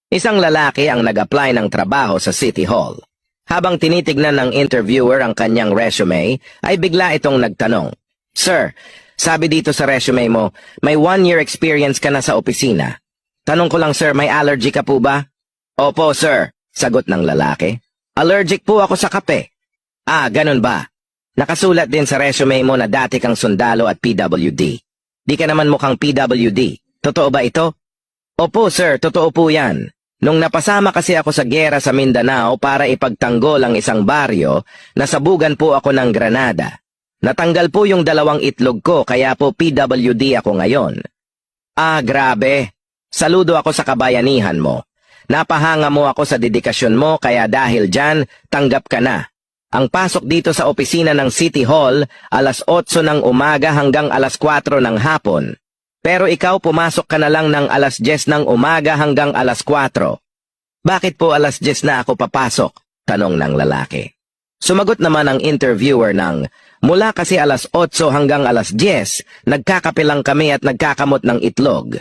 Isang lalaki ang nag-apply ng trabaho sa City Hall. Habang tinitignan ng interviewer ang kanyang resume, ay bigla itong nagtanong, "Sir, sabi dito sa resume mo, may 1-year experience ka na sa opisina. Tanong ko lang sir, may allergy ka po ba?" "Opo sir," sagot ng lalaki. "Allergic po ako sa kape." "Ah, ganun ba? Nakasulat din sa resume mo na dati kang sundalo at PWD. Di ka naman mukhang PWD. Totoo ba ito?" "Opo sir, totoo po yan. Nung napasama kasi ako sa giyera sa Mindanao para ipagtanggol ang isang baryo, nasabugan po ako ng granada. Natanggal po yung 2 itlog ko kaya po PWD ako ngayon." "Ah, grabe. Saludo ako sa kabayanihan mo. Napahanga mo ako sa dedikasyon mo kaya dahil dyan, tanggap ka na. Ang pasok dito sa opisina ng City Hall, alas 8 ng umaga hanggang alas 4 ng hapon. Pero ikaw pumasok ka na lang ng alas 10 ng umaga hanggang alas 4. "Bakit po alas 10 na ako papasok?" tanong ng lalaki. Sumagot naman ang interviewer ng, "Mula kasi alas 8 hanggang alas 10, nagkakape lang kami at nagkakamot ng itlog."